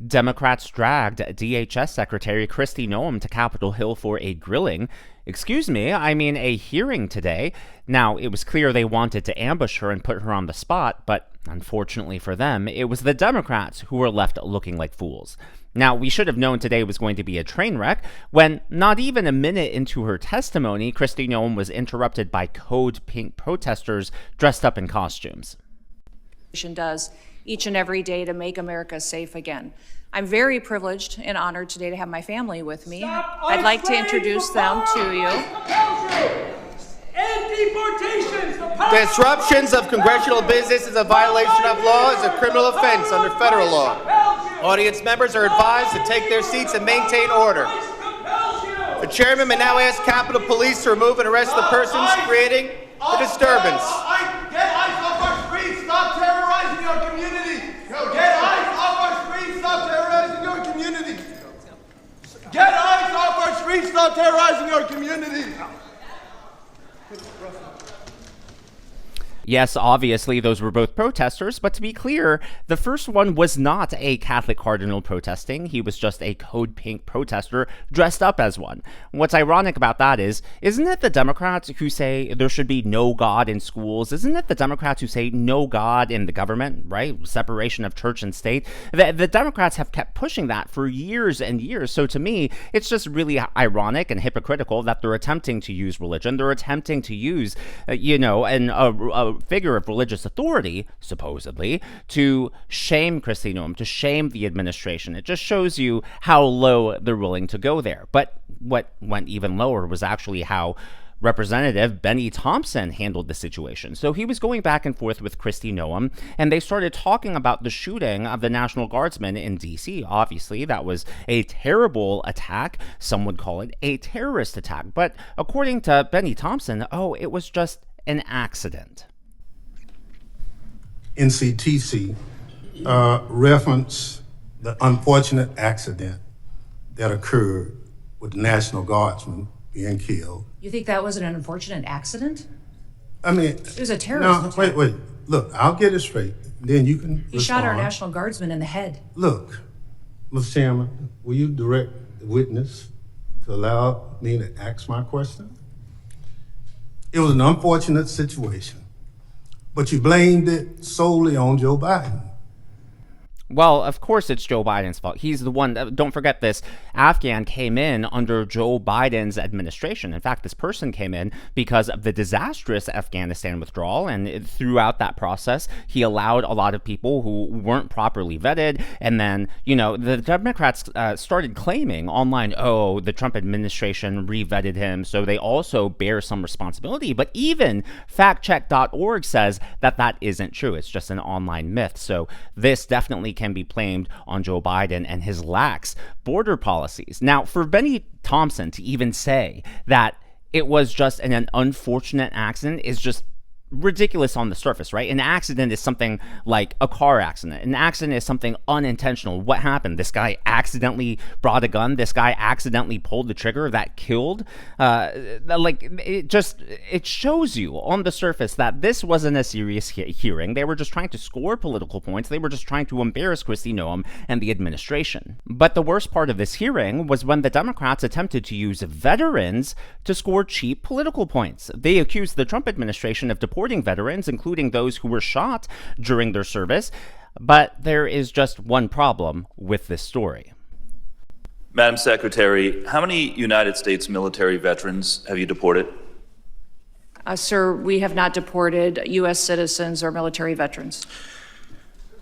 Democrats dragged DHS Secretary Kristi Noem to Capitol Hill for a grilling. A hearing today. Now, it was clear they wanted to ambush her and put her on the spot, but unfortunately for them, it was the Democrats who were left looking like fools. Now, we should have known today was going to be a train wreck when, not even a minute into her testimony, Kristi Noem was interrupted by Code Pink protesters dressed up in costumes. Does each and every day to make America safe again. I'm very privileged and honored today to have my family with me. I'd like to introduce them to you. Disruptions of congressional business is a violation of law, is a criminal offense under federal law. Audience members are advised to take their seats and maintain order. The chairman may now ask Capitol Police to remove and arrest the persons creating the disturbance. Get ICE off our streets! Stop terrorizing our community! Get ICE off our streets! Stop terrorizing our community! Get ICE off our streets! Stop terrorizing our community! Yes, obviously, those were both protesters, but to be clear, the first one was not a Catholic cardinal protesting. He was just a Code Pink protester dressed up as one. What's ironic about that is, isn't it the Democrats who say there should be no God in schools? Isn't it the Democrats who say no God in the government, right? Separation of church and state. The Democrats have kept pushing that for years and years. So to me, it's just really ironic and hypocritical that they're attempting to use religion. They're attempting to use, a figure of religious authority, supposedly, to shame Kristi Noem, to shame the administration. It just shows you how low they're willing to go there. But what went even lower was actually how Representative Bennie Thompson handled the situation. So he was going back and forth with Kristi Noem, and they started talking about the shooting of the National Guardsman in D.C. Obviously, that was a terrible attack. Some would call it a terrorist attack. But according to Bennie Thompson, it was just an accident. NCTC reference the unfortunate accident that occurred with the National Guardsman being killed. You think that was an unfortunate accident? It was a terrorist attack. Wait. Look, I'll get it straight. Then you can He shot our National Guardsman in the head. Look, Mr. Chairman, will you direct the witness to allow me to ask my question? It was an unfortunate situation, but you blamed it solely on Joe Biden. Well, of course it's Joe Biden's fault. He's the one. Don't forget this. Afghan came in under Joe Biden's administration. In fact, this person came in because of the disastrous Afghanistan withdrawal. And throughout that process, he allowed a lot of people who weren't properly vetted. And then, the Democrats started claiming online, the Trump administration re-vetted him. So they also bear some responsibility. But even factcheck.org says that isn't true. It's just an online myth. So this definitely can be blamed on Joe Biden and his lax border policies. Now, for Bennie Thompson to even say that it was just an unfortunate accident is just ridiculous on the surface, right? An accident is something like a car accident. An accident is something unintentional. What happened? This guy accidentally brought a gun. This guy accidentally pulled the trigger that killed. It shows you on the surface that this wasn't a serious hearing. They were just trying to score political points. They were just trying to embarrass Kristi Noem and the administration. But the worst part of this hearing was when the Democrats attempted to use veterans to score cheap political points. They accused the Trump administration of deporting veterans, including those who were shot during their service. But there is just one problem with this story. Madam Secretary, how many United States military veterans have you deported? Sir, we have not deported U.S. citizens or military veterans.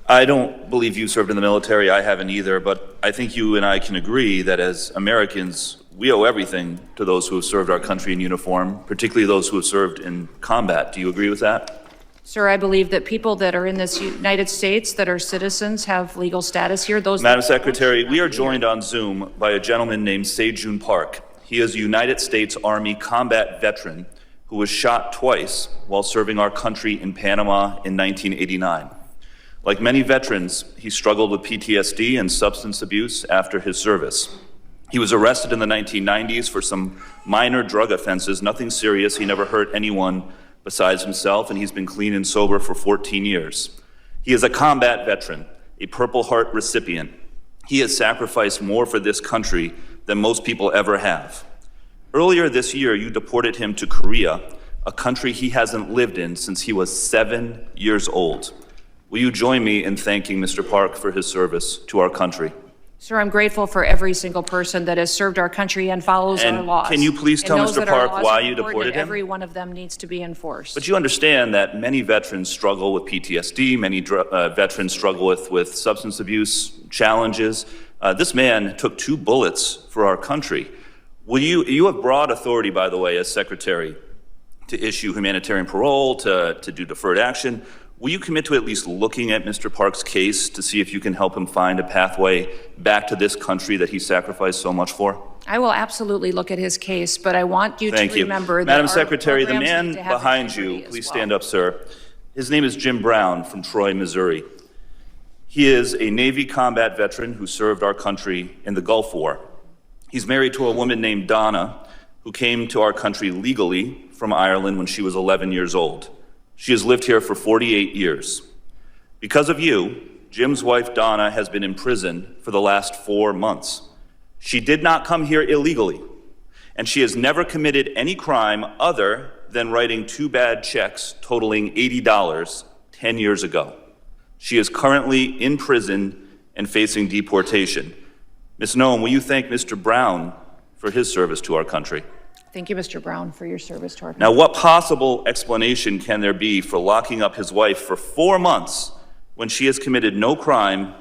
I don't believe you served in the military. I haven't either, but I think you and I can agree that as Americans, we owe everything to those who have served our country in uniform, particularly those who have served in combat. Do you agree with that? Sir, I believe that people that are in this United States that are citizens have legal status here. Madam Secretary, we are joined on Zoom by a gentleman named Se-Jun Park. He is a United States Army combat veteran who was shot twice while serving our country in Panama in 1989. Like many veterans, he struggled with PTSD and substance abuse after his service. He was arrested in the 1990s for some minor drug offenses, nothing serious. He never hurt anyone besides himself, and he's been clean and sober for 14 years. He is a combat veteran, a Purple Heart recipient. He has sacrificed more for this country than most people ever have. Earlier this year, you deported him to Korea, a country he hasn't lived in since he was 7 years old. Will you join me in thanking Mr. Park for his service to our country? Sir, I'm grateful for every single person that has served our country and follows our laws. Can you please tell and knows Mr. that our Park laws why are you important deported and him? Every one of them needs to be enforced. But you understand that many veterans struggle with PTSD, many veterans struggle with substance abuse challenges. This man took 2 bullets for our country. You have broad authority, by the way, as Secretary, to issue humanitarian parole, to do deferred action. Will you commit to at least looking at Mr. Park's case to see if you can help him find a pathway back to this country that he sacrificed so much for? I will absolutely look at his case, but I want you Thank to remember that Madam our Secretary, the programs man need to have behind you, integrity as please well. stand up, sir. His name is Jim Brown from Troy, Missouri. He is a Navy combat veteran who served our country in the Gulf War. He's married to a woman named Donna, who came to our country legally from Ireland when she was 11 years old. She has lived here for 48 years. Because of you, Jim's wife, Donna, has been in prison for the last 4 months. She did not come here illegally, and she has never committed any crime other than writing 2 bad checks totaling $80 10 years ago. She is currently in prison and facing deportation. Ms. Noem, will you thank Mr. Brown for his service to our country? Thank you, Mr. Brown, for your service to our country. Now, what possible explanation can there be for locking up his wife for 4 months when she has committed no crime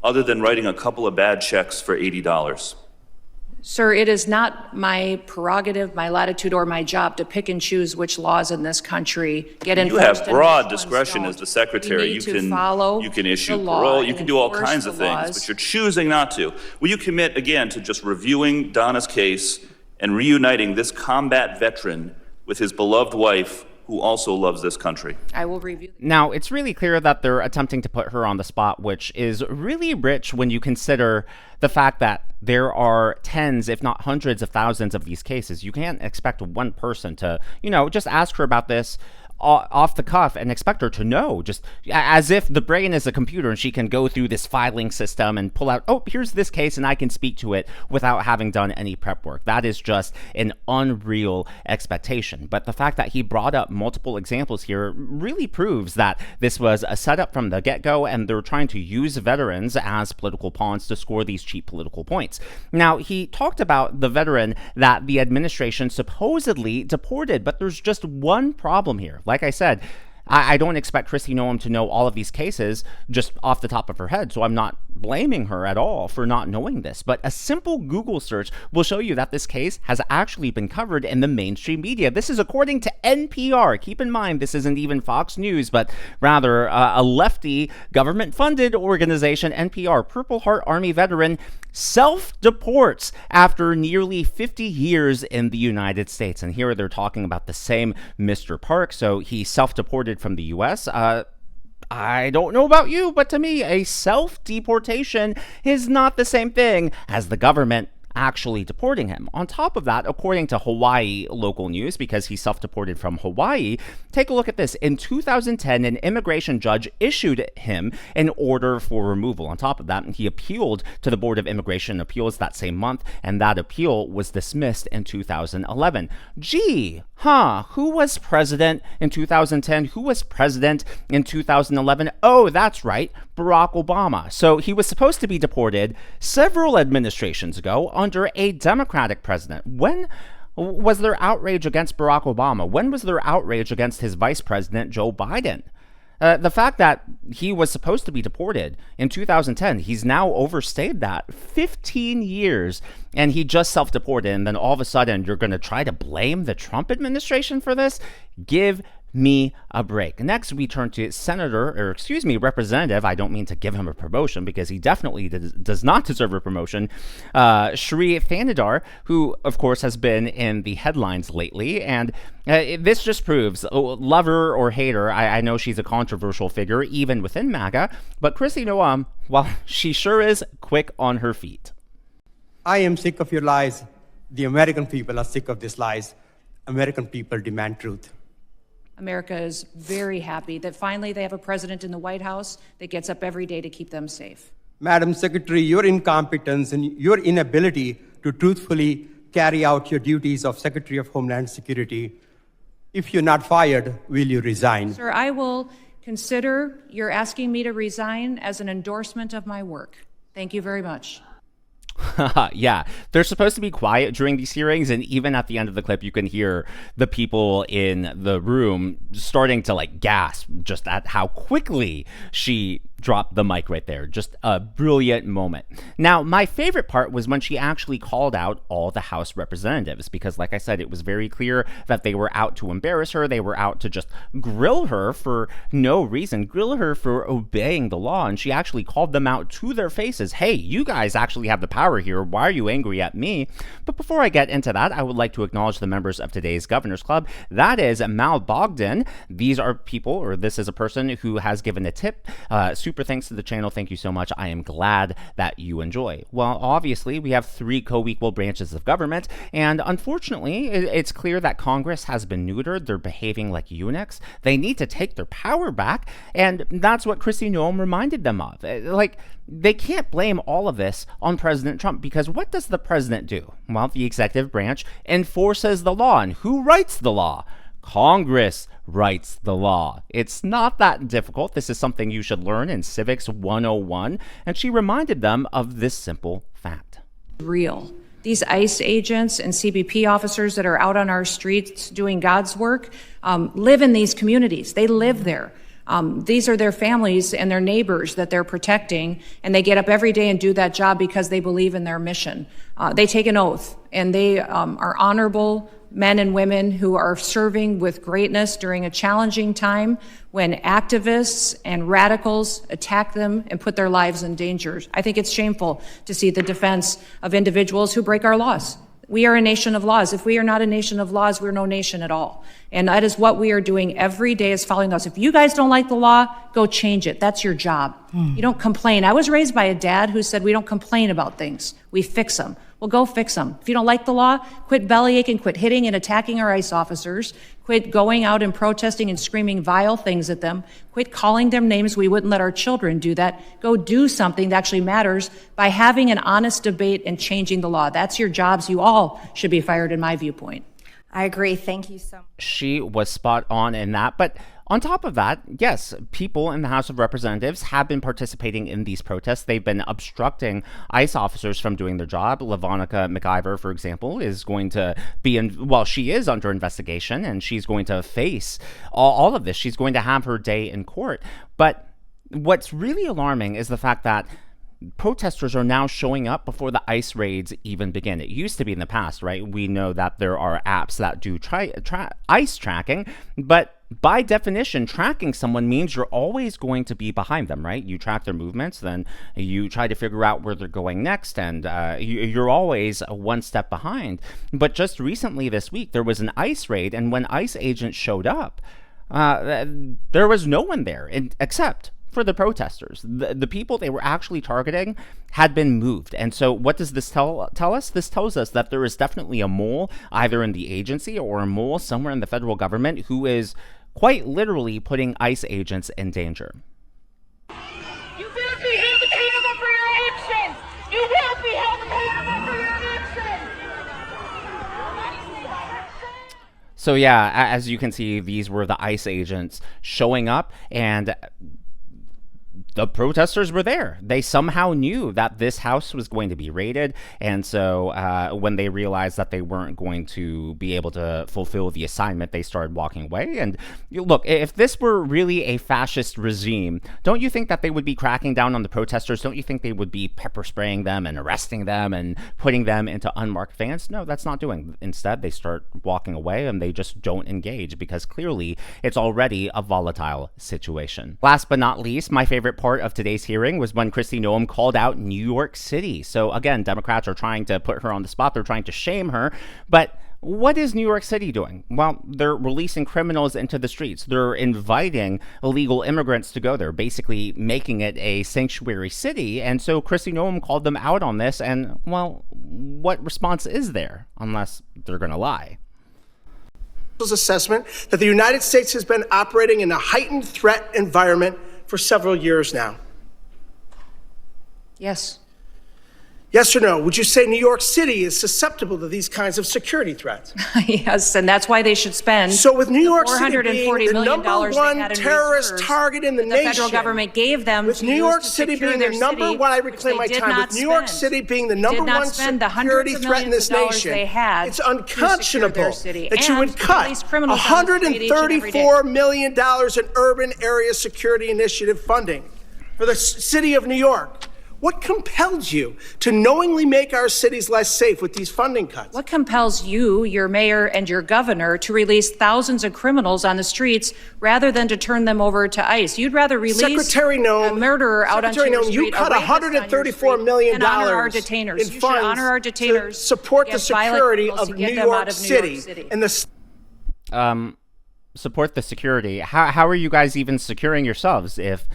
other than writing a couple of bad checks for $80? Sir, it is not my prerogative, my latitude, or my job to pick and choose which laws in this country get enforced. You have and broad which ones discretion don't. as the Secretary. We need to follow You can issue the law parole, you and can do all enforce kinds of the things, laws. but you're choosing not to. Will you commit, again, to just reviewing Donna's case and reuniting this combat veteran with his beloved wife, who also loves this country? I will review. Now, it's really clear that they're attempting to put her on the spot, which is really rich when you consider the fact that there are tens, if not hundreds of thousands of these cases. You can't expect one person to, just ask her about this off the cuff and expect her to know, just as if the brain is a computer and she can go through this filing system and pull out, oh, here's this case and I can speak to it without having done any prep work. That is just an unreal expectation. But the fact that he brought up multiple examples here really proves that this was a setup from the get-go, and they're trying to use veterans as political pawns to score these cheap political points. Now, he talked about the veteran that the administration supposedly deported, but there's just one problem here. Like I said, I don't expect Kristi Noem to know all of these cases just off the top of her head, so I'm not blaming her at all for not knowing this. But a simple Google search will show you that this case has actually been covered in the mainstream media. This is according to NPR. Keep in mind, this isn't even Fox News, but rather a lefty government-funded organization, NPR. Purple Heart Army veteran self-deports after nearly 50 years in the United States. And here they're talking about the same Mr. Park. So he self-deported from the U.S. I don't know about you, but to me, a self-deportation is not the same thing as the government actually deporting him. On top of that, according to Hawaii local news, because he self-deported from Hawaii, take a look at this. In 2010, an immigration judge issued him an order for removal. On top of that, he appealed to the Board of Immigration Appeals that same month, and that appeal was dismissed in 2011. Who was president in 2010? Who was president in 2011? Oh, that's right, Barack Obama. So he was supposed to be deported several administrations ago under a Democratic president. When was there outrage against Barack Obama? When was there outrage against his vice president, Joe Biden? The fact that he was supposed to be deported in 2010, he's now overstayed that 15 years, and he just self-deported, and then all of a sudden you're going to try to blame the Trump administration for this? Give me a break. Next, we turn to Representative, I don't mean to give him a promotion because he definitely does not deserve a promotion, Sri Thanedar, who, of course, has been in the headlines lately. And this just proves, lover or hater, I know she's a controversial figure, even within MAGA, but Kristi Noem, well, she sure is quick on her feet. I am sick of your lies. The American people are sick of these lies. American people demand truth. America is very happy that finally they have a president in the White House that gets up every day to keep them safe. Madam Secretary, your incompetence and your inability to truthfully carry out your duties of Secretary of Homeland Security. If you're not fired, will you resign? Sir, I will consider your asking me to resign as an endorsement of my work. Thank you very much. Yeah, they're supposed to be quiet during these hearings, and even at the end of the clip, you can hear the people in the room starting to gasp just at how quickly she dropped the mic right there. Just a brilliant moment. Now, my favorite part was when she actually called out all the House representatives, because like I said, it was very clear that they were out to embarrass her. They were out to just grill her for no reason, grill her for obeying the law. And she actually called them out to their faces. Hey, you guys actually have the power here. Why are you angry at me? But before I get into that, I would like to acknowledge the members of today's Governor's Club. That is Mal Bogdan. These are people, or this is a person who has given a tip. Super thanks to the channel. Thank you so much. I am glad that you enjoy. Well, obviously, we have 3 co-equal branches of government, and unfortunately, it's clear that Congress has been neutered. They're behaving like eunuchs. They need to take their power back, and that's what Kristi Noem reminded them of. They can't blame all of this on President Trump, because what does the president do? Well, the executive branch enforces the law, and who writes the law? Congress writes the law. It's not that difficult. This is something you should learn in Civics 101, and she reminded them of this simple fact. Real. These ICE agents and CBP officers that are out on our streets doing God's work live in these communities. They live there. These are their families and their neighbors that they're protecting, and they get up every day and do that job because they believe in their mission. They take an oath, and they are honorable men and women who are serving with greatness during a challenging time when activists and radicals attack them and put their lives in danger. I think it's shameful to see the defense of individuals who break our laws. We are a nation of laws. If we are not a nation of laws, we're no nation at all. And that is what we are doing every day, is following those. If you guys don't like the law, go change it. That's your job. You don't complain. I was raised by a dad who said we don't complain about things. We fix them. Well, go fix them. If you don't like the law, quit bellyaching, quit hitting and attacking our ICE officers, quit going out and protesting and screaming vile things at them, quit calling them names. We wouldn't let our children do that. Go do something that actually matters by having an honest debate and changing the law. That's your jobs. You all should be fired, in my viewpoint. I agree. Thank you so much. She was spot on in that. But on top of that, yes, people in the House of Representatives have been participating in these protests. They've been obstructing ICE officers from doing their job. Lavonica McIver, for example, is going to be she is under investigation, and she's going to face all of this. She's going to have her day in court. But what's really alarming is the fact that protesters are now showing up before the ICE raids even begin. It used to be in the past, right? We know that there are apps that do ICE tracking, but by definition, tracking someone means you're always going to be behind them, right? You track their movements, then you try to figure out where they're going next, and you're always one step behind. But just recently this week, there was an ICE raid, and when ICE agents showed up, there was no one there except for the protesters. The people they were actually targeting had been moved. And so what does this tell us? This tells us that there is definitely a mole either in the agency or a mole somewhere in the federal government who is quite literally putting ICE agents in danger. You will be held accountable for your actions! You will be held accountable for your actions! So yeah, as you can see, these were the ICE agents showing up, and the protesters were there. They somehow knew that this house was going to be raided, and so when they realized that they weren't going to be able to fulfill the assignment, they started walking away. And look, if this were really a fascist regime, don't you think that they would be cracking down on the protesters? Don't you think they would be pepper spraying them and arresting them and putting them into unmarked vans? No, that's not doing. Instead, they start walking away, and they just don't engage, because clearly it's already a volatile situation. Last but not least, my favorite part of today's hearing was when Kristi Noem called out New York City. So again, Democrats are trying to put her on the spot. They're trying to shame her. But what is New York City doing? Well, they're releasing criminals into the streets. They're inviting illegal immigrants to go there, basically making it a sanctuary city. And so Kristi Noem called them out on this. And, well, what response is there unless they're going to lie? Assessment that the United States has been operating in a heightened threat environment for several years now. Yes. Yes or no? Would you say New York City is susceptible to these kinds of security threats? Yes, and that's why they should spend. So with New York City $440 being the million number they one had in terrorist reserves target in the that nation, the federal government gave them with to New use York to City secure being their the number city, one, I which reclaim they my did time, not with New York spend. City being the They number did not one spend the security hundreds of threat in millions this of dollars nation, they had it's to secure unconscionable their city that you and would cut release criminals on the street each and every day. $134 million in urban area security initiative funding for the city of New York. What compelled you to knowingly make our cities less safe with these funding cuts? What compels you, your mayor, and your governor to release thousands of criminals on the streets rather than to turn them over to ICE? You'd rather release Secretary Noem, a murderer out on your street, you cut $134 million and honor our detainers. in You funds should honor our detainers to support the against violent security criminals of to get New them York out of City. And the Support the security. How are you guys even securing yourselves if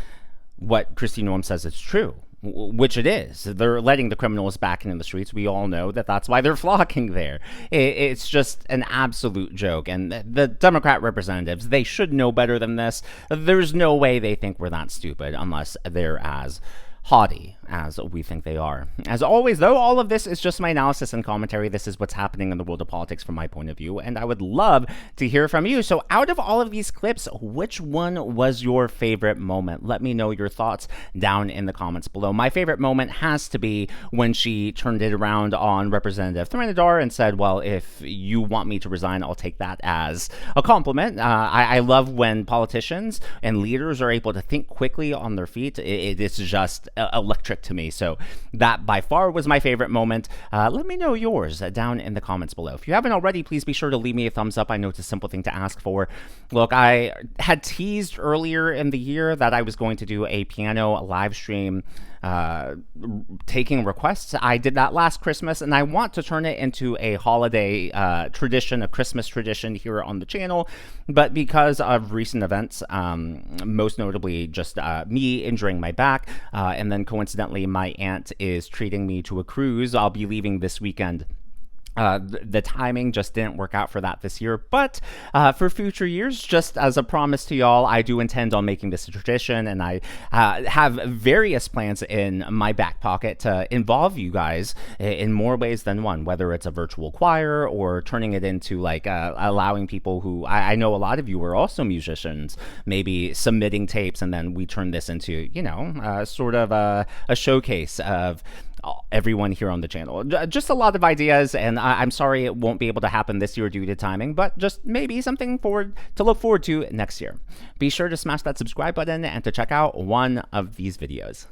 what Kristi Noem says is true? Which it is. They're letting the criminals back into the streets. We all know that that's why they're flocking there. It's just an absolute joke. And the Democrat representatives, they should know better than this. There's no way they think we're that stupid unless they're as haughty as we think they are. As always, though, all of this is just my analysis and commentary. This is what's happening in the world of politics from my point of view, and I would love to hear from you. So out of all of these clips, which one was your favorite moment? Let me know your thoughts down in the comments below. My favorite moment has to be when she turned it around on Representative Thrinidar and said, well, if you want me to resign, I'll take that as a compliment. I love when politicians and leaders are able to think quickly on their feet. It's just electric to me. So that by far was my favorite moment. Let me know yours down in the comments below. If you haven't already, please be sure to leave me a thumbs up. I know it's a simple thing to ask for. Look, I had teased earlier in the year that I was going to do a piano live stream taking requests. I did that last Christmas, and I want to turn it into a holiday tradition, a Christmas tradition here on the channel. But because of recent events, most notably just me injuring my back, and then coincidentally my aunt is treating me to a cruise. I'll be leaving this weekend. The timing just didn't work out for that this year, but for future years, just as a promise to y'all, I do intend on making this a tradition, and I have various plans in my back pocket to involve you guys in more ways than one, whether it's a virtual choir or turning it into like allowing people who I know a lot of you are also musicians, maybe submitting tapes, and then we turn this into, you know, sort of a showcase of everyone here on the channel. Just a lot of ideas, and I'm sorry it won't be able to happen this year due to timing, but just maybe something to look forward to next year. Be sure to smash that subscribe button and to check out one of these videos.